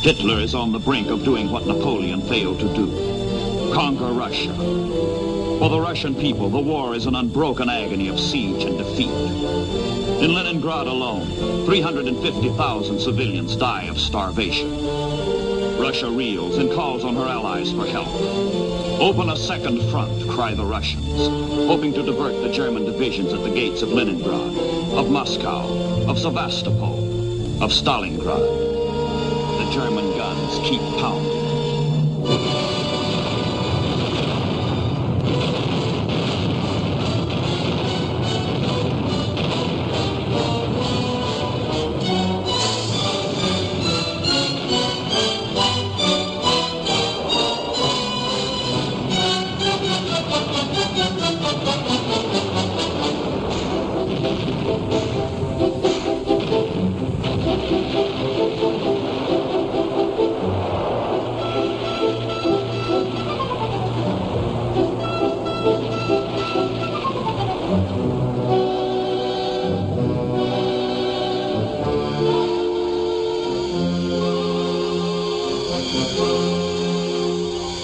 Hitler is on the brink of doing what Napoleon failed to do. Conquer Russia. For the Russian people, the war is an unbroken agony of siege and defeat. In Leningrad alone, 350,000 civilians die of starvation. Russia reels and calls on her allies for help. Open a second front, cry the Russians, hoping to divert the German divisions at the gates of Leningrad, of Moscow, of Sevastopol, of Stalingrad. The German guns keep pounding.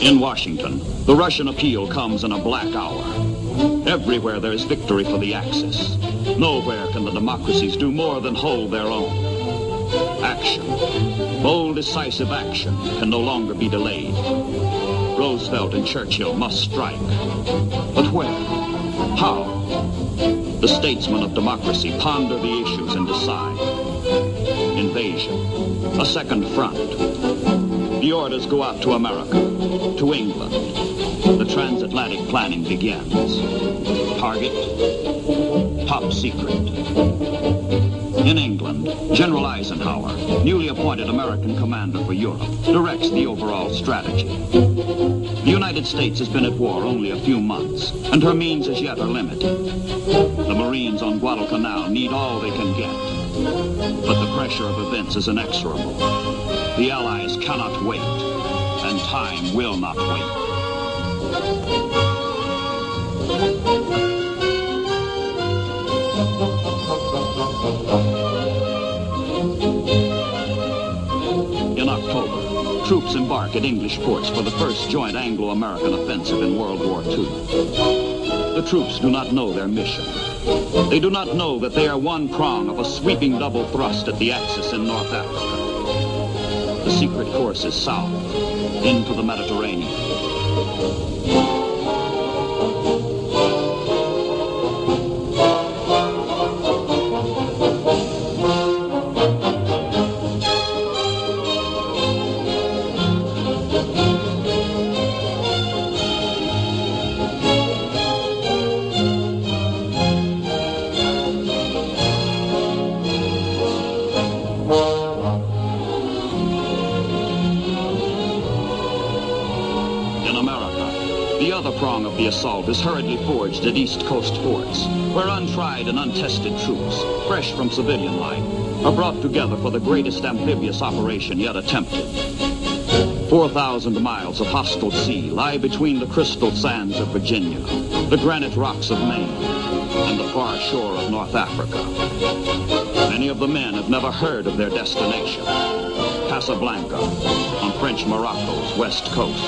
In Washington, the Russian appeal comes in a black hour. Everywhere there is victory for the Axis. Nowhere can the democracies do more than hold their own. Action, bold, decisive action, can no longer be delayed. Roosevelt and Churchill must strike. But where? How? The statesmen of democracy ponder the issues and decide. Invasion, a second front. The orders go out to America, to England. The transatlantic planning begins. Target, top secret. In England, General Eisenhower, newly appointed American commander for Europe, directs the overall strategy. The United States has been at war only a few months, and her means as yet are limited. The Marines on Guadalcanal need all they can get. But the pressure of events is inexorable. The Allies cannot wait, and time will not wait. In October, troops embark at English ports for the first joint Anglo-American offensive in World War II. The troops do not know their mission. They do not know that they are one prong of a sweeping double thrust at the Axis in North Africa. The secret course is south, into the Mediterranean. Prong of the assault is hurriedly forged at East Coast forts, where untried and untested troops, fresh from civilian life, are brought together for the greatest amphibious operation yet attempted. 4,000 miles of hostile sea lie between the crystal sands of Virginia, the granite rocks of Maine, and the far shore of North Africa. Many of the men have never heard of their destination, Casablanca, on French Morocco's west coast.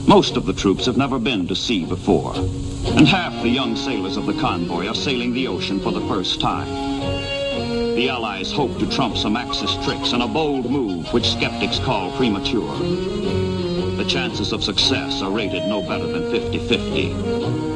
Most of the troops have never been to sea before, and half the young sailors of the convoy are sailing the ocean for the first time. The Allies hope to trump some Axis tricks in a bold move which skeptics call premature. The chances of success are rated no better than 50-50.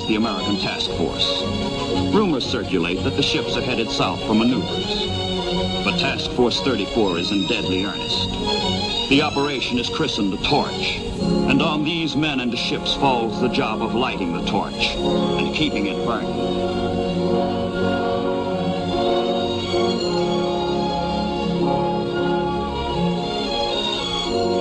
The American task force. Rumors circulate that the ships are headed south for maneuvers. But Task Force 34 is in deadly earnest. The operation is christened the Torch. And on these men and ships falls the job of lighting the torch and keeping it burning.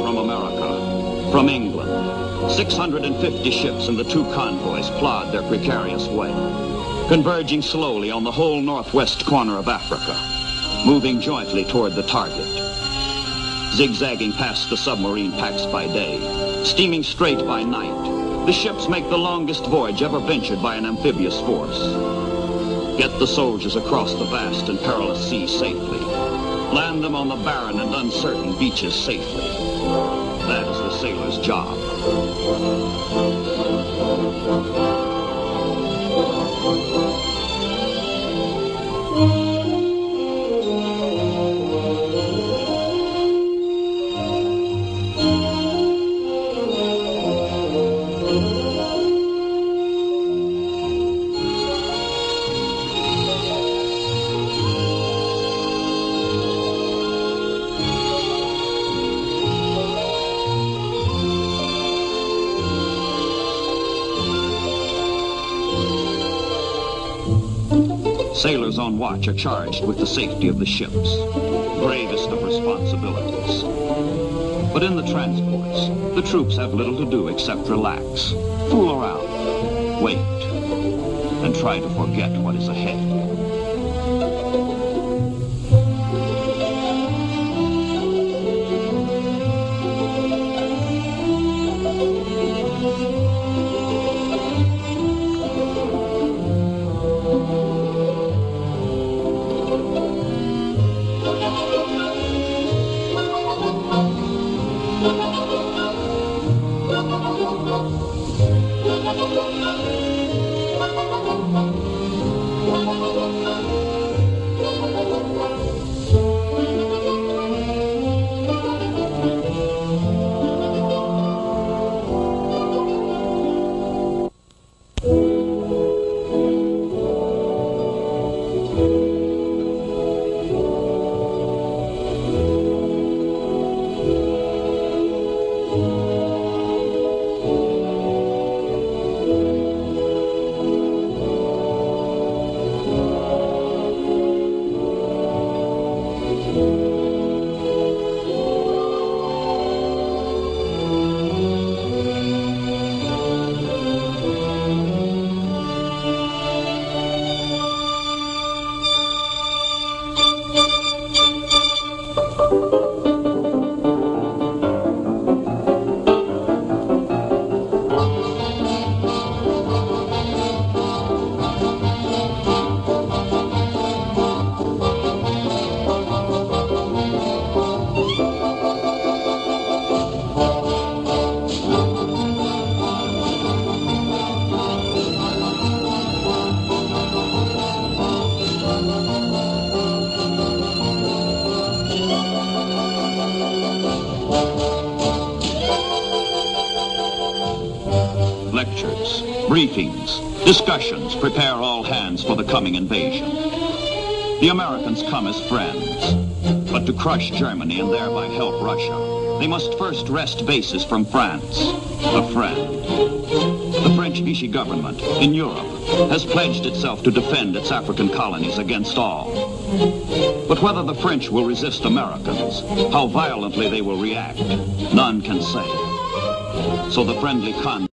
From America, from England, 650 ships and the 2 convoys plod their precarious way, converging slowly on the whole northwest corner of Africa, moving jointly toward the target. Zigzagging past the submarine packs by day, steaming straight by night, the ships make the longest voyage ever ventured by an amphibious force. Get the soldiers across the vast and perilous sea safely. Land them on the barren and uncertain beaches safely. That is the sailor's job. Sailors on watch are charged with the safety of the ships, gravest of responsibilities. But in the transports, the troops have little to do except relax, fool around, wait, and try to forget what is ahead. Lectures, briefings, discussions prepare all hands for the coming invasion. The Americans come as friends, but to crush Germany and thereby help Russia, they must first wrest bases from France, a friend. The French Vichy government in Europe has pledged itself to defend its African colonies against all. But whether the French will resist Americans, how violently they will react, none can say. So the friendly